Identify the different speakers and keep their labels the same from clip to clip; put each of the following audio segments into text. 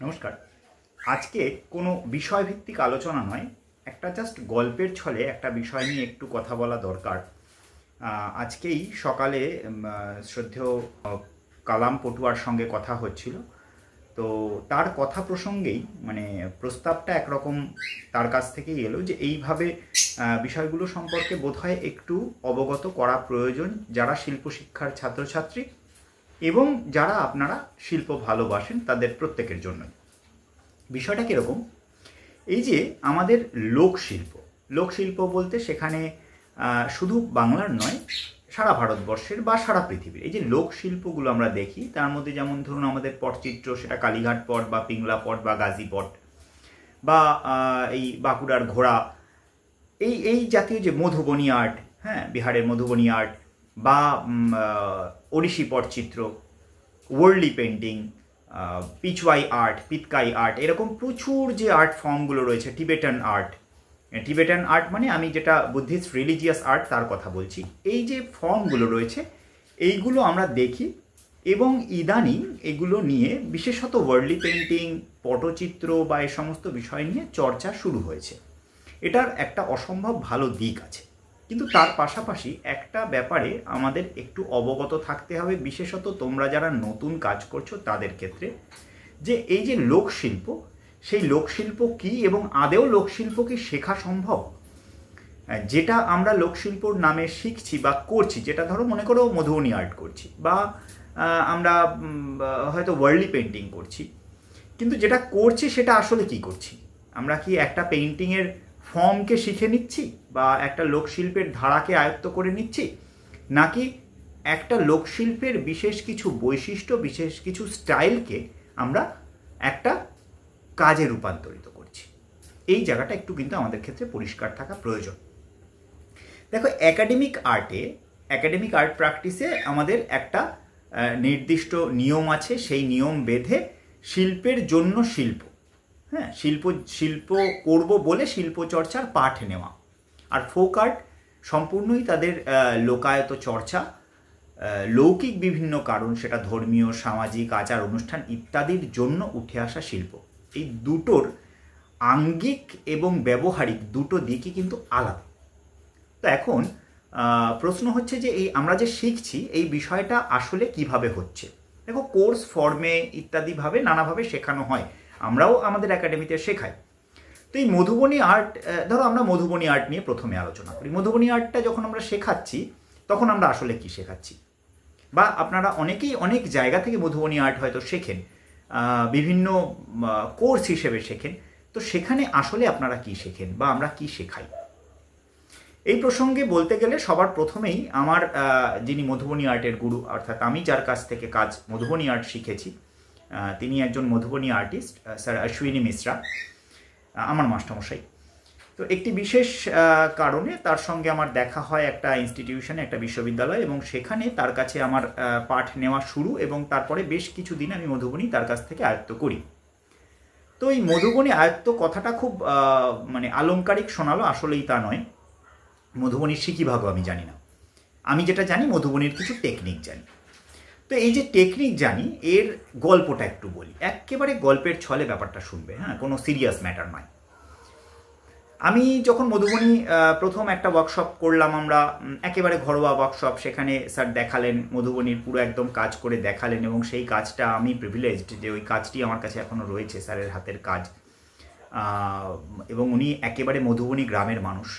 Speaker 1: নমস্কার। আজকে কোনো বিষয়ভিত্তিক আলোচনা নয়, একটা জাস্ট গল্পের ছলে একটা বিষয় নিয়ে একটু কথা বলা দরকার। আজকেই সকালে শ্রদ্ধেয় কালাম পটুয়ার সঙ্গে কথা হচ্ছিল, তো তার কথা প্রসঙ্গেই মানে প্রস্তাবটা একরকম তার কাছ থেকেই এলো যে এইভাবে বিষয়গুলো সম্পর্কে বোধহয় একটু অবগত করা প্রয়োজন যারা শিল্প শিক্ষার ছাত্রছাত্রী এবং যারা আপনারা শিল্প ভালোবাসেন তাদের প্রত্যেকের জন্যই। বিষয়টা কীরকম, এই যে আমাদের লোকশিল্প বলতে সেখানে শুধু বাংলার নয়, সারা ভারতবর্ষের বা সারা পৃথিবীর এই যে লোকশিল্পগুলো আমরা দেখি, তার মধ্যে যেমন ধরুন আমাদের পটচিত্র, সেটা কালীঘাট পট বা পিংলা পট বা গাজী পট বা এই বাঁকুড়ার ঘোড়া, এই জাতীয় যে মধুবনী আর্ট, হ্যাঁ, বিহারের মধুবনী আর্ট বা ওড়িশি পটচিত্র, Warli painting, Pichwai art, পিতকাই art, এরকম প্রচুর যে আর্ট ফর্মগুলো রয়েছে, টিবেটান আর্ট মানে আমি যেটা বুদ্ধিস্ট রিলিজিয়াস আর্ট তার কথা বলছি। এই যে ফর্মগুলো রয়েছে এইগুলো আমরা দেখি এবং ইদানিং এগুলো নিয়ে বিশেষত ওয়ার্লি পেন্টিং, পটচিত্র বা এই সমস্ত বিষয় নিয়ে চর্চা শুরু হয়েছে। এটার একটা অসম্ভব ভালো দিক আছে, কিন্তু তার পাশাপাশি একটা ব্যাপারে আমাদের একটু অবগত থাকতে হবে, বিশেষত তোমরা যারা নতুন কাজ করছো তাদের ক্ষেত্রে, যে এই যে লোকশিল্প, সেই লোকশিল্প কী এবং আদেও লোকশিল্প কি শেখা সম্ভব? যেটা আমরা লোকশিল্পর নামে শিখছি বা করছি, যেটা ধরো মনে করো মধুবনী আর্ট করছি বা আমরা হয়তো ওয়ার্লি পেন্টিং করছি, কিন্তু যেটা করছি সেটা আসলে কি করছি? আমরা কি একটা পেইন্টিংয়ের ফর্মকে শিখে নিচ্ছি বা একটা লোকশিল্পের ধারাকে আয়ত্ত করে নিচ্ছি, নাকি একটা লোকশিল্পের বিশেষ কিছু বৈশিষ্ট্য, বিশেষ কিছু স্টাইলকে আমরা একটা কাজে রূপান্তরিত করছি? এই জায়গাটা একটু কিন্তু আমাদের ক্ষেত্রে পরিষ্কার থাকা প্রয়োজন। দেখো, একাডেমিক আর্ট প্র্যাকটিসে আমাদের একটা নির্দিষ্ট নিয়ম আছে, সেই নিয়ম বেঁধে শিল্পের জন্য শিল্প, হ্যাঁ, শিল্প করব বলে শিল্প চর্চার পাঠ নেওয়া। আর ফোক আর্ট সম্পূর্ণই তাদের লোকায়ত চর্চা, লৌকিক বিভিন্ন কারণ, সেটা ধর্মীয়, সামাজিক, আচার অনুষ্ঠান ইত্যাদির জন্য উঠে আসা শিল্প। এই দুটোর আঙ্গিক এবং ব্যবহারিক দুটো দিকই কিন্তু আলাদা। তো এখন প্রশ্ন হচ্ছে যে এই আমরা যে শিখছি এই বিষয়টা আসলে কিভাবে হচ্ছে? দেখো, কোর্স ফর্মে ইত্যাদিভাবে নানাভাবে শেখানো হয়, আমরাও আমাদের একাডেমিতে শেখাই। তো এই মধুবনী আর্ট, ধরো আমরা মধুবনী আর্ট নিয়ে প্রথমে আলোচনা করি। মধুবনী আর্টটা যখন আমরা শেখাচ্ছি তখন আমরা আসলে কি শেখাচ্ছি? বা আপনারা অনেকেই অনেক জায়গা থেকে মধুবনী আর্ট হয়তো শেখেন, বিভিন্ন কোর্স হিসেবে শেখেন, তো সেখানে আসলে আপনারা কি শেখেন বা আমরা কি শেখাই? এই প্রসঙ্গে বলতে গেলে সবার প্রথমেই আমার যিনি মধুবনী আর্টের গুরু, অর্থাৎ আমি যার কাছ থেকে মধুবনী আর্ট শিখেছি, তিনি একজন মধুবনী আর্টিস্ট, স্যার অশ্বিনী মিশ্রা, আমার মাস্টারমশাই। তো একটি বিশেষ কারণে তার সঙ্গে আমার দেখা হয় একটা ইনস্টিটিউশনে, একটা বিশ্ববিদ্যালয়, এবং সেখানে তার কাছে আমার পাঠ নেওয়া শুরু, এবং তারপরে বেশ কিছুদিন আমি মধুবনী তার কাছ থেকে আয়ত্ত করি। তো এই মধুবনী আয়ত্ত কথাটা খুব মানে আলংকারিক শোনালো, আসলেই তা নয়। মধুবনীর শিকিভাগও আমি জানি না, আমি যেটা জানি মধুবনীর কিছু টেকনিক জানি। তো এই যে টেকনিক জানি, এর গল্পটা একটু বলি, একেবারে গল্পের ছলে ব্যাপারটা শুনবে, হ্যাঁ, কোনো সিরিয়াস ম্যাটার নয়। আমি যখন মধুবনী প্রথম একটা ওয়ার্কশপ করলাম, আমরা একেবারে ঘরোয়া ওয়ার্কশপ, সেখানে স্যার দেখালেন মধুবনীর পুরো একদম কাজ করে দেখালেন, এবং সেই কাজটা আমি প্রিভিলেজড যে ওই কাজটি আমার কাছে এখনও রয়েছে, স্যারের হাতের কাজ। এবং উনি একেবারে মধুবনী গ্রামের মানুষ,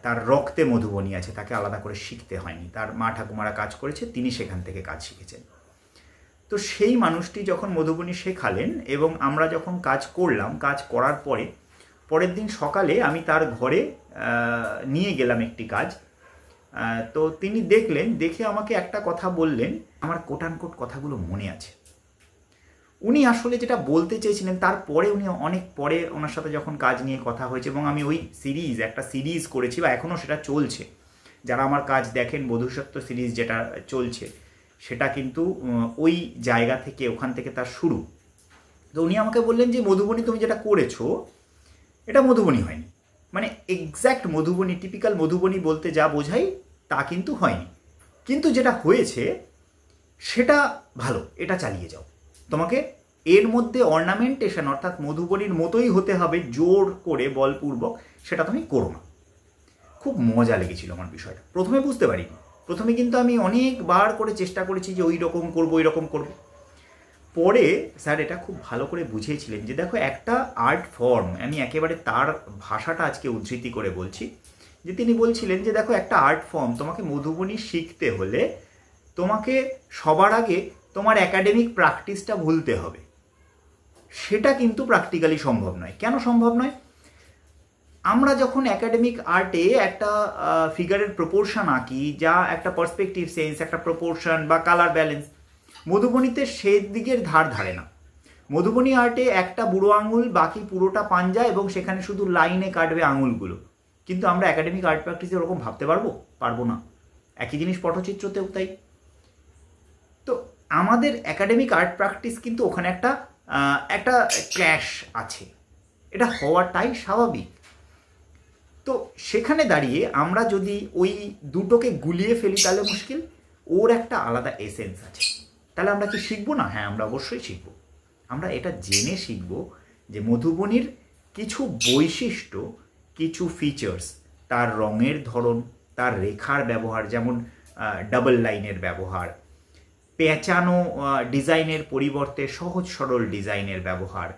Speaker 1: তার রক্তে মধুবনী আছে, তাকে আলাদা করে শিখতে হয়নি, তার মা ঠাকুমারা কাজ করেছে, তিনি সেখান থেকে কাজ শিখেছেন। তো সেই মানুষটি যখন মধুবনী শেখালেন এবং আমরা যখন কাজ করলাম, কাজ করার পরের দিন সকালে আমি তার ঘরে নিয়ে গেলাম একটি কাজ। তো তিনি দেখলেন, দেখে আমাকে একটা কথা বললেন, আমার কোটানকোট কথাগুলো মনে আছে। উনি আসলে যেটা বলতে চেয়েছিলেন, তারপরে উনি অনেক পরে ওনার সাথে যখন কাজ নিয়ে কথা হয়েছে, এবং আমি ওই একটা সিরিজ করেছি বা এখনও সেটা চলছে, যারা আমার কাজ দেখেন, বধূসত্ব সিরিজ যেটা চলছে, সেটা কিন্তু ওই জায়গা থেকে, ওখান থেকে তার শুরু। তো উনি আমাকে বললেন যে মধুবনী তুমি যেটা করেছো এটা মধুবনী হয়নি, মানে এক্স্যাক্ট মধুবনী, টিপিক্যাল মধুবনী বলতে যা বোঝাই তা কিন্তু হয়নি, কিন্তু যেটা হয়েছে সেটা ভালো, এটা চালিয়ে যাও, তোমাকে এর মধ্যে অর্নামেন্টেশন অর্থাৎ মধুবনীর মতোই হতে হবে জোর করে বলপূর্বক, সেটা তুমি করো না। খুব মজা লেগেছিল আমার বিষয়টা। প্রথমে বুঝতে পারিনি, প্রথমে কিন্তু আমি অনেকবার করে চেষ্টা করেছি যে ওই রকম করবো, ওই রকম করবো। পরে স্যার এটা খুব ভালো করে বুঝিয়েছিলেন যে দেখো একটা আর্ট ফর্ম, আমি একেবারে তার ভাষাটা আজকে উদ্ধৃতি করে বলছি, যে তিনি বলছিলেন যে দেখো একটা আর্ট ফর্ম, তোমাকে মধুবনী শিখতে হলে তোমাকে সবার আগে তোমার একাডেমিক প্র্যাকটিসটা ভুলতে হবে। সেটা কিন্তু প্র্যাকটিক্যালি সম্ভব নয়। কেন সম্ভব নয়? আমরা যখন একাডেমিক আর্টে একটা ফিগারের প্রপোর্শন আঁকি, যা একটা পার্সপেক্টিভ সেন্স, একটা প্রপোর্শন বা কালার ব্যালেন্স, মধুবনীতে সে দিকের ধার ধারে না। মধুবনী আর্টে একটা বুড়ো আঙুল, বাকি পুরোটা পাঞ্জা, এবং সেখানে শুধু লাইনে কাটবে আঙুলগুলো। কিন্তু আমরা একাডেমিক আর্ট প্র্যাকটিসে ওরকম ভাবতে পারবো না। একই জিনিস পটচিত্রতেও তাই। তো আমাদের একাডেমিক আর্ট প্র্যাকটিস কিন্তু ওখানে একটা ক্ল্যাশ আছে, এটা হওয়াটাই স্বাভাবিক। তো সেখানে দাঁড়িয়ে আমরা যদি ওই দুটোকে গুলিয়ে ফেলি তাহলে মুশকিল। ওর একটা আলাদা এসেন্স আছে, তাহলে আমরা কি শিখবো না? হ্যাঁ, আমরা অবশ্যই শিখব। আমরা এটা জেনে শিখব যে মধুবনীর কিছু বৈশিষ্ট্য, কিছু ফিচার্স, তার রঙের ধরন, তার রেখার ব্যবহার, যেমন ডাবল লাইনের ব্যবহার, পেঁচানো ডিজাইনের পরিবর্তে সহজ সরল ডিজাইনের ব্যবহার,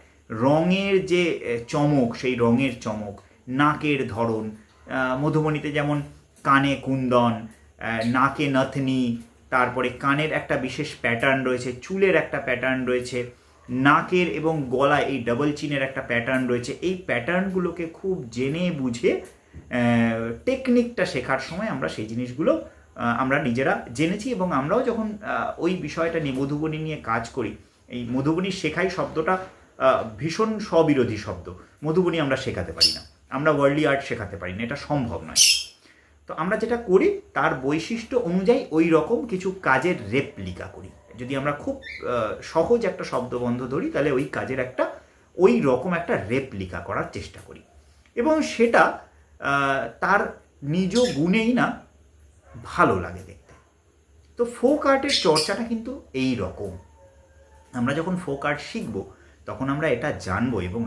Speaker 1: রঙের যে চমক, সেই রঙের চমক, নাকের ধরন, মধুবনীতে যেমন কানে কুন্দন, নাকে নথনি, তারপরে কানের একটা বিশেষ প্যাটার্ন রয়েছে, চুলের একটা প্যাটার্ন রয়েছে, নাকের এবং গলায় এই ডাবল চিনের একটা প্যাটার্ন রয়েছে। এই প্যাটার্নগুলোকে খুব জেনে বুঝে টেকনিকটা শেখার সময় আমরা সেই জিনিসগুলো আমরা নিজেরা জেনেছি, এবং আমরাও যখন ওই বিষয়টা নিয়ে মধুবনী নিয়ে কাজ করি, এই মধুবনী শেখাই শব্দটা ভীষণ স্ববিরোধী শব্দ। মধুবনী আমরা শেখাতে পারি না, আমরা ওয়ার্ল্ডলি আর্ট শেখাতে পারি না, এটা সম্ভব নয়। তো আমরা যেটা করি তার বৈশিষ্ট্য অনুযায়ী ওই রকম কিছু কাজের রেপ্লিকা করি। যদি আমরা খুব সহজ একটা শব্দবন্ধ ধরি, তাহলে ওই কাজের ওই রকম একটা রেপ্লিকা করার চেষ্টা করি, এবং সেটা তার নিজ গুণেই না ভালো লাগে দেখতে। তো ফোক আর্টের চর্চাটা কিন্তু এই রকম। আমরা যখন ফোক আর্ট শিখবো তখন আমরা এটা জানবো, এবং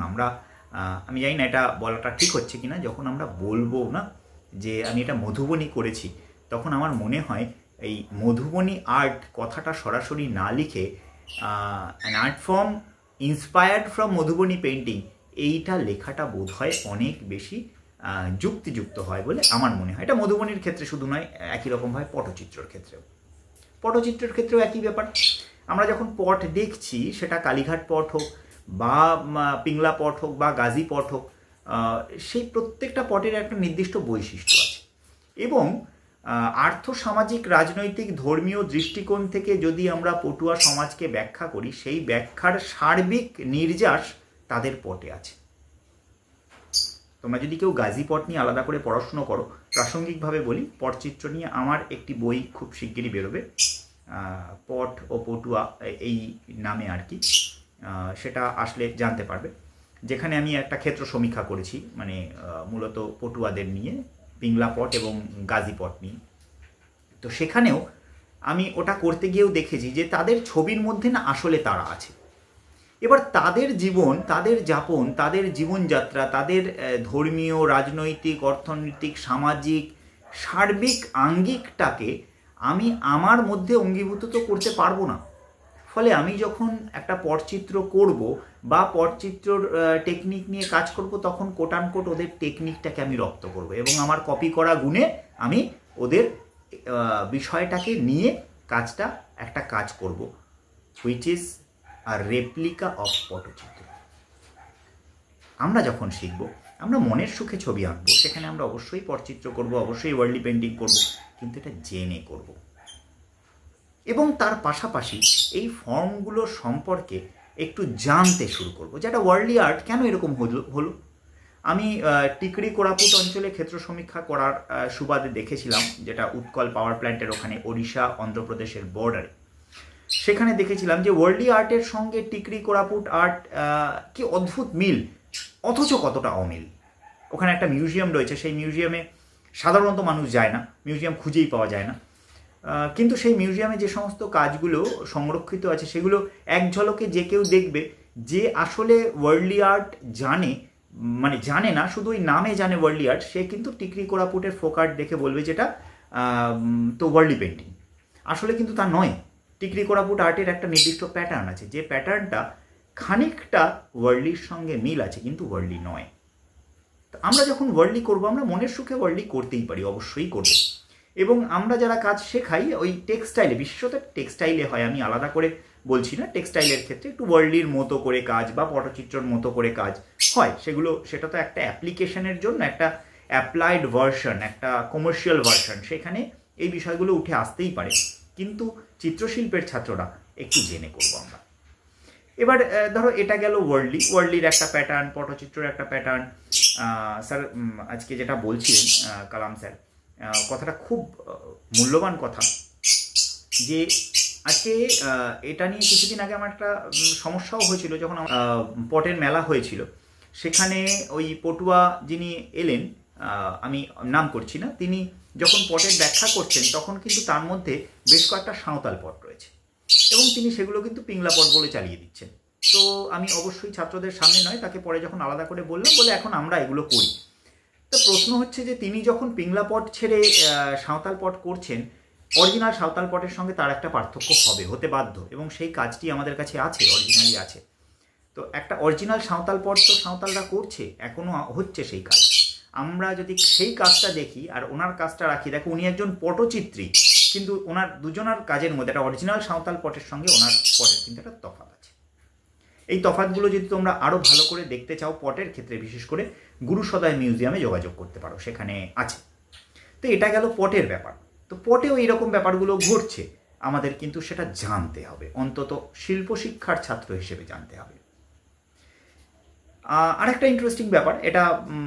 Speaker 1: আমি জানি না এটা বলাটা ঠিক হচ্ছে কিনা, যখন আমরা বলবো না যে আমি এটা মধুবনী করেছি, তখন আমার মনে হয় এই মধুবনী আর্ট কথাটা সরাসরি না লিখে an art form inspired from Madhubani painting, এইটা লেখাটা বোধ হয় অনেক বেশি যুক্তিযুক্ত হয় বলে আমার মনে হয়। এটা মধুবনীর ক্ষেত্রে শুধু নয়, একই রকমভাবে পটচিত্রের ক্ষেত্রেও একই ব্যাপার। আমরা যখন পট দেখছি, সেটা কালীঘাট পট হোক বা পিংলা পট হোক বা গাজী পট হোক, সেই প্রত্যেকটা পটের একটা নির্দিষ্ট বৈশিষ্ট্য আছে, এবং আর্থসামাজিক, রাজনৈতিক, ধর্মীয় দৃষ্টিকোণ থেকে যদি আমরা পটুয়া সমাজকে ব্যাখ্যা করি, সেই ব্যাখ্যার সার্বিক নির্যাস তাদের পটে আছে। তোমরা যদি কেউ গাজী পট নিয়ে আলাদা করে পড়াশুনো করো, প্রাসঙ্গিকভাবে বলি, পটচিত্র নিয়ে আমার একটি বই খুব শিগগিরই বেরোবে, পট ও পটুয়া এই নামে আর কি, সেটা আসলে জানতে পারবে, যেখানে আমি একটা ক্ষেত্র সমীক্ষা করেছি, মানে মূলত পটুয়াদের নিয়ে, পিংলা পট এবং গাজী পট নিয়ে। তো সেখানেও আমি ওটা করতে গিয়েও দেখেছি যে তাদের ছবির মধ্যে না আসলে তারা আছে। এবার তাদের জীবন, তাদের যাপন, তাদের জীবনযাত্রা, তাদের ধর্মীয়, রাজনৈতিক, অর্থনৈতিক, সামাজিক সার্বিক আঙ্গিকটাকে আমি আমার মধ্যে অঙ্গীভূত তো করতে পারবো না। ফলে আমি যখন একটা পটচিত্র করব বা পটচিত্রর টেকনিক নিয়ে কাজ করব, তখন কোটানকোট ওদের টেকনিকটাকে আমি রপ্ত করব, এবং আমার কপি করা গুণে আমি ওদের বিষয়টাকে নিয়ে একটা কাজ করব, which is a replica of Patachitra. আমরা যখন শিখব, আমরা মনের সুখে ছবি আঁকবো, সেখানে আমরা অবশ্যই পটচিত্র করব, অবশ্যই ওয়ার্ল্ডলি পেন্টিং করব, কিন্তু এটা জেনে করব, এবং তার পাশাপাশি এই ফর্মগুলো সম্পর্কে একটু জানতে শুরু করব, যেটা ওয়ার্ল্ডলি আর্ট কেন এরকম হলো। আমি টিকরি কোরাপুট অঞ্চলে ক্ষেত্র সমীক্ষা করার সুবাদে দেখেছিলাম, যেটা উৎকল পাওয়ার প্ল্যান্টের ওখানে, ওড়িশা অন্ধ্রপ্রদেশের বর্ডারে। সেখানে দেখেছিলাম যে ওয়ার্ল্ডলি আর্টের সঙ্গে টিকরি কোরাপুট আর্ট কি অদ্ভুত মিল, অথচ কতটা অমিল। ওখানে একটা মিউজিয়াম রয়েছে, সেই মিউজিয়ামে সাধারণত মানুষ যায় না, মিউজিয়াম খুঁজেই পাওয়া যায় না। কিন্তু সেই মিউজিয়ামে যে সমস্ত কাজগুলো সংরক্ষিত আছে সেগুলো এক ঝলকে যে কেউ দেখবে, যে আসলে ওয়ার্ল্ডলি আর্ট জানে, মানে জানে না, শুধু ওই নামে জানে ওয়ার্ল্ডলি আর্ট, সে কিন্তু টিকরি কোরাপুটের ফোক আর্ট দেখে বলবে যেটা তো ওয়ার্ল্ডলি পেন্টিং। আসলে কিন্তু তা নয়। টিকরি কোরাপুট আর্টের একটা নির্দিষ্ট প্যাটার্ন আছে, যে প্যাটার্নটা খানিকটা ওয়ার্ল্ডলির সঙ্গে মিল আছে, কিন্তু ওয়ার্ল্ডলি নয়। আমরা যখন ওয়ার্ল্ডলি করবো, আমরা মনের সুখে ওয়ার্ল্ডলি করতেই পারি, অবশ্যই করব। এবং আমরা যারা কাজ শেখাই ওই টেক্সটাইলে, বিশেষত টেক্সটাইলে হয়, আমি আলাদা করে বলছি না, টেক্সটাইলের ক্ষেত্রে একটু ওয়ার্ল্ডলির মতো করে কাজ বা পটচিত্রর মতো করে কাজ হয়, সেটা তো একটা অ্যাপ্লিকেশনের জন্য একটা অ্যাপ্লাইড ভার্সন, একটা কমার্শিয়াল ভার্সন, সেখানে এই বিষয়গুলো উঠে আসতেই পারে। কিন্তু চিত্রশিল্পের ছাত্ররা একটু জেনে করবো আমরা। এবার ধরো এটা গেল ওয়ার্ল্ডলির একটা প্যাটার্ন, পটচিত্রের একটা প্যাটার্ন। স্যার আজকে যেটা বলছিলেন কালাম স্যার, কথাটা খুব মূল্যবান কথা, যে আজকে এটা নিয়ে কিছুদিন আগে আমার একটা সমস্যাও হয়েছিল, যখন পটের মেলা হয়েছিল, সেখানে ওই পটুয়া যিনি এলেন, আমি নাম করছি না, তিনি যখন পটের ব্যাখ্যা করছেন তখন কিন্তু তার মধ্যে বেশ কয়েকটা সাঁওতাল পট রয়েছে এবং তিনি সেগুলো কিন্তু পিংলা পট বলে চালিয়ে দিচ্ছেন। তো আমি অবশ্যই ছাত্রদের সামনে নয়, তাকে পরে যখন আলাদা করে বললাম, বলে এখন আমরা এগুলো করি। তো প্রশ্ন হচ্ছে যে তিনি যখন পিংলা পট ছেড়ে সাঁওতাল পট করছেন, অরিজিনাল সাঁওতাল পটের সঙ্গে তার একটা পার্থক্য হতে বাধ্য, এবং সেই কাজটি আমাদের কাছে আছে, অরিজিনালি আছে। তো একটা অরিজিনাল সাঁওতাল পট তো সাঁওতালরা করছে, এখনও হচ্ছে সেই কাজ। আমরা যদি সেই কাজটা দেখি আর ওনার কাজটা রাখি, দেখো উনি একজন পটচিত্রী, কিন্তু ওনার দুজনার কাজের মধ্যে একটা অরিজিনাল সাঁওতাল পটের সঙ্গে ওনার পটের কিন্তু একটা তফাৎ আছে। এই তফাৎগুলো যদি তোমরা আরও ভালো করে দেখতে চাও, পটের ক্ষেত্রে বিশেষ করে গুরু সদয় মিউজিয়ামে যোগাযোগ করতে পারো, সেখানে আছে। তো এটা গেল পটের ব্যাপার। তো পটেও এইরকম ব্যাপারগুলো ঘটছে, আমাদের কিন্তু সেটা জানতে হবে, অন্তত শিল্প শিক্ষার ছাত্র হিসেবে জানতে হবে। আরেকটা ইন্টারেস্টিং ব্যাপার, এটা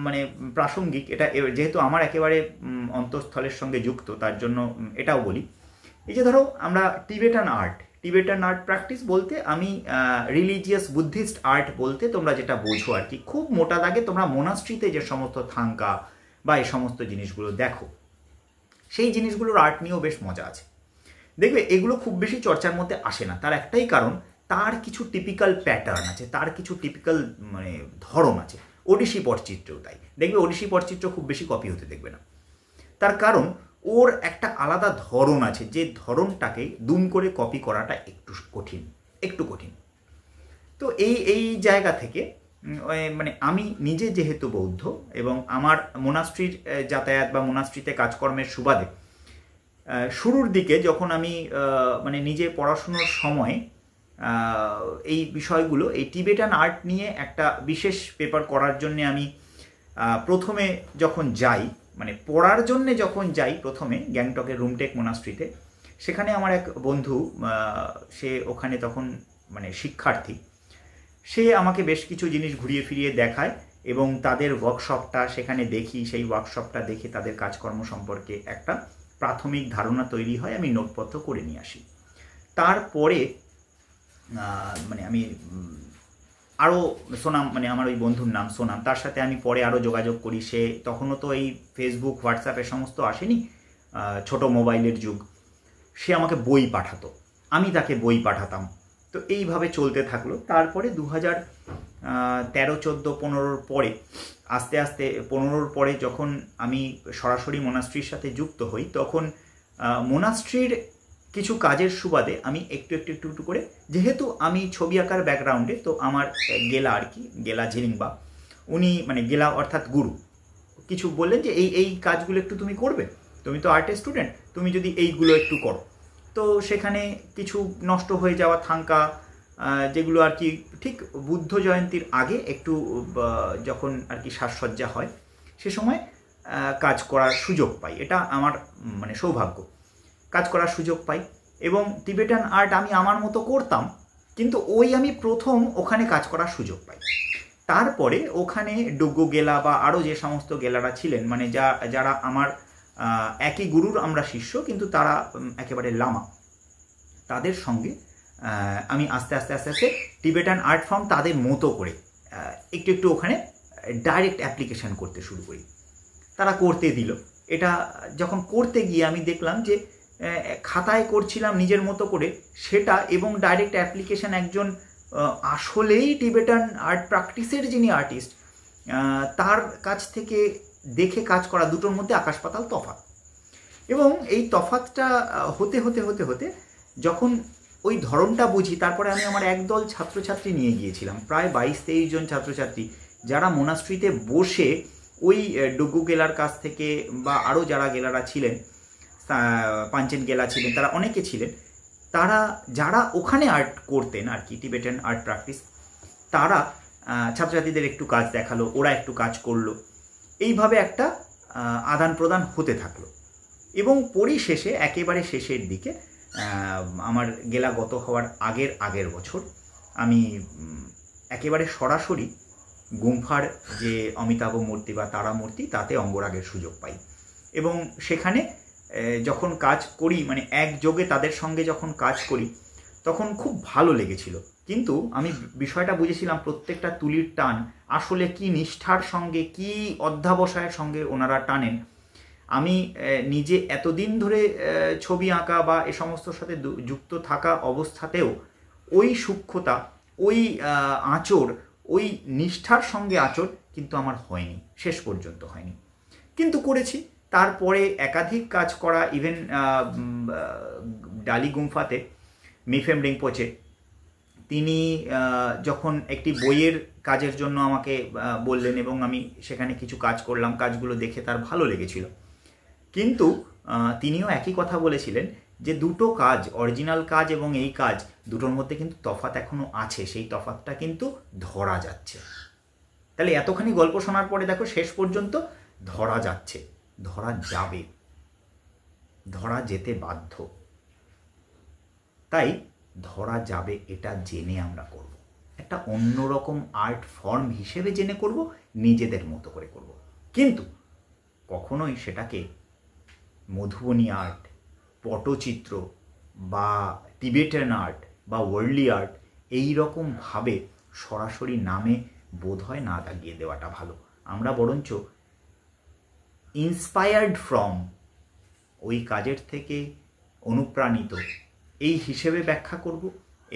Speaker 1: মানে প্রাসঙ্গিক, এটা যেহেতু আমার একেবারে অন্তঃস্থলের সঙ্গে যুক্ত, তার জন্য এটাও বলি। এই যে ধরো আমরা টিবেটান আর্ট প্র্যাকটিস বলতে আমি রিলিজিয়াস বুদ্ধিস্ট আর্ট বলতে তোমরা যেটা বোঝো আর কি, খুব মোটা দাগে তোমরা মোনাস্ট্রিতে যে সমস্ত থাঙ্কা বা এই সমস্ত জিনিসগুলো দেখো, সেই জিনিসগুলোর আর্ট নিয়েও বেশ মজা আছে। দেখবে এগুলো খুব বেশি চর্চার মধ্যে আসে না, তার একটাই কারণ, তার কিছু টিপিক্যাল প্যাটার্ন আছে, তার কিছু টিপিক্যাল মানে ধরন আছে। ওডিসি পটচিত্রেও তাই, দেখবে ওডিসি পটচিত্র খুব বেশি কপি হতে দেখবে না, তার কারণ ওর একটা আলাদা ধরন আছে, যে ধরনটাকে দুম করে কপি করাটা একটু কঠিন। তো এই জায়গা থেকে মানে আমি নিজে যেহেতু বৌদ্ধ এবং আমার মোনাস্ট্রির যাতায়াত বা মোনাস্ট্রিতে কাজকর্মের সুবাদে শুরুর দিকে যখন আমি মানে নিজে পড়াশুনোর সময় এই বিষয়গুলো, এই টিবেটান আর্ট নিয়ে একটা বিশেষ পেপার করার জন্যে আমি প্রথমে যখন যাই, মানে পড়ার জন্যে যখন যাই প্রথমে গ্যাংটকের রুমটেক মোনাস্ট্রিতে, সেখানে আমার এক বন্ধু, সে ওখানে তখন মানে শিক্ষার্থী, সে আমাকে বেশ কিছু জিনিস ঘুরিয়ে ফিরিয়ে দেখায় এবং তাদের ওয়ার্কশপটা সেখানে দেখি। সেই ওয়ার্কশপটা দেখে তাদের কাজকর্ম সম্পর্কে একটা প্রাথমিক ধারণা তৈরি হয়, আমি নোটপত্র করে নিয়ে আসি। তারপরে মানে আমি আরও সোনাম, মানে আমার ওই বন্ধুর নাম সোনাম, তার সাথে আমি পরে আরও যোগাযোগ করি। সে তখনও তো এই ফেসবুক হোয়াটসঅ্যাপের সমস্ত আসেনি, ছোট মোবাইলের যুগ। সে আমাকে বই পাঠাতো, আমি তাকে বই পাঠাতাম। তো এইভাবে চলতে থাকলো। তারপরে 2013, 14, 15 পরে আস্তে আস্তে 15 পরে যখন আমি সরাসরি মোনাস্ট্রির সাথে যুক্ত হই, তখন মোনাস্ট্রির কিছু কাজের সুবাদে আমি একটু করে, যেহেতু আমি ছবি আঁকার ব্যাকগ্রাউন্ডে, তো আমার গেলা আর কি, গেলা ঝিলিংবা, উনি মানে গেলা অর্থাৎ গুরু, কিছু বললেন যে এই কাজগুলো একটু তুমি করবে, তুমি তো আর্টের স্টুডেন্ট, তুমি যদি এইগুলো একটু করো। তো সেখানে কিছু নষ্ট হয়ে যাওয়া থাঙ্কা, যেগুলো আর কি ঠিক বুদ্ধ জয়ন্তীর আগে একটু যখন আর কি সাজসজ্জা হয়, সে সময় কাজ করার সুযোগ পাই। এটা আমার মানে সৌভাগ্য, কাজ করার সুযোগ পাই। এবং টিবেটান আর্ট আমি আমার মতো করতাম, কিন্তু আমি প্রথম ওখানে কাজ করার সুযোগ পাই। তারপরে ওখানে ডুগ্গু গেলা বা আরও যে সমস্ত গেলারা ছিলেন, মানে যারা আমার একই গুরুর আমরা শিষ্য, কিন্তু তারা একেবারে লামা, তাদের সঙ্গে আমি আস্তে আস্তে টিবেটান আর্ট ফর্ম তাদের মতো করে একটু ওখানে ডাইরেক্ট অ্যাপ্লিকেশান করতে শুরু করি। তারা করতে দিল। এটা যখন করতে গিয়ে আমি দেখলাম যে খাতায় করছিলাম নিজের মতো করে সেটা, এবং ডাইরেক্ট অ্যাপ্লিকেশন একজন আসলেই টিবেটান আর্ট প্র্যাকটিসের যিনি আর্টিস্ট তার কাছ থেকে দেখে কাজ করা, দুটোর মধ্যে আকাশ পাতাল তফাৎ। এবং এই তফাৎটা হতে হতে হতে হতে যখন ওই ধরনটা বুঝি, তারপরে আমি আমার একদল ছাত্রছাত্রী নিয়ে গিয়েছিলাম, প্রায় 22-23 জন ছাত্রছাত্রী, যারা মোনাস্ট্রিতে বসে ওই ডুগু গেলার কাছ থেকে বা আরও যারা গেলারা ছিলেন, পাঞ্চেন গেলা ছিলেন, তারা অনেকে ছিলেন, তারা যারা ওখানে আর্ট করতেন আর কি, টিবেটান আর্ট প্র্যাকটিস, তারা ছাত্রছাত্রীদের একটু কাজ দেখালো, ওরা একটু কাজ করলো, এইভাবে একটা আদান প্রদান হতে থাকলো। এবং পরিশেষে একেবারে শেষের দিকে আমার গেলা গত হওয়ার আগের বছর আমি একেবারে সরাসরি গুম্ফার যে অমিতাভ মূর্তি বা তারা মূর্তি তাতে অঙ্গরাগের সুযোগ পাই। এবং সেখানে যখন কাজ করি, মানে একযোগে তাদের সঙ্গে যখন কাজ করি, তখন খুব ভালো লেগেছিল। কিন্তু আমি বিষয়টা বুঝেছিলাম প্রত্যেকটা তুলির টান আসলে কি নিষ্ঠার সঙ্গে, কি অধ্যাবসায়ের সঙ্গে ওনারা টানেন। আমি নিজে এতদিন ধরে ছবি আঁকা বা এ সমস্তর সাথে যুক্ত থাকা অবস্থাতেও ওই সূক্ষ্মতা, ওই আঁচড়, ওই নিষ্ঠার সঙ্গে আঁচড় কিন্তু আমার হয়নি, শেষ পর্যন্ত হয়নি। কিন্তু করেছি। তারপরে একাধিক কাজ করা, ইভেন ডালি গুম্ফাতে মিফেম রিংপোচে তিনি যখন একটি বইয়ের কাজের জন্য আমাকে বললেন এবং আমি সেখানে কিছু কাজ করলাম, কাজগুলো দেখে তার ভালো লেগেছিল। কিন্তু তিনিও একই কথা বলেছিলেন যে দুটো কাজ, অরিজিনাল কাজ এবং এই কাজ, দুটোর মধ্যে কিন্তু তফাৎ এখনও আছে, সেই তফাৎটা কিন্তু ধরা যাচ্ছে। তাহলে এতখানি গল্প শোনার পরে দেখো শেষ পর্যন্ত ধরা যাচ্ছে, ধরা যাবে, ধরা যেতে বাধ্য। তাই ধরা যাবে এটা জেনে আমরা করব, একটা অন্যরকম আর্ট ফর্ম হিসেবে জেনে করব, নিজেদের মতো করে করব। কিন্তু কখনোই সেটাকে মধুবনী আর্ট, পটচিত্র বা টিবেটান আর্ট বা ওয়ার্ল্ডলি আর্ট এই রকমভাবে সরাসরি নামে বোধহয় না দাগিয়ে দেওয়াটা ভালো। আমরা বরঞ্চ ইন্সপায়ার্ড ফ্রম, ওই কাজের থেকে অনুপ্রাণিত এই হিসেবে ব্যাখ্যা করব।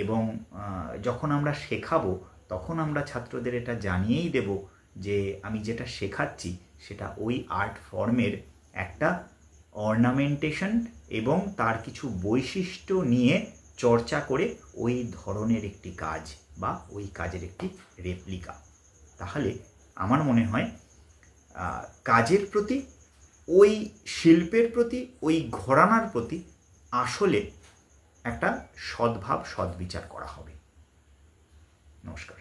Speaker 1: এবং যখন আমরা শেখাবো তখন আমরা ছাত্রদের এটা জানিয়েই দেব যে আমি যেটা শেখাচ্ছি সেটা ওই আর্ট ফর্মের একটা অর্নামেন্টেশন এবং তার কিছু বৈশিষ্ট্য নিয়ে চর্চা করে ওই ধরনের একটি কাজ বা ওই কাজের একটি রেপ্লিকা। তাহলে আমার মনে হয় কাজের প্রতি, ওই শিল্পের প্রতি, ওই ঘরানার প্রতি আসলে একটা সদ্ভাব, সদ্বিচার করা হবে। নমস্কার।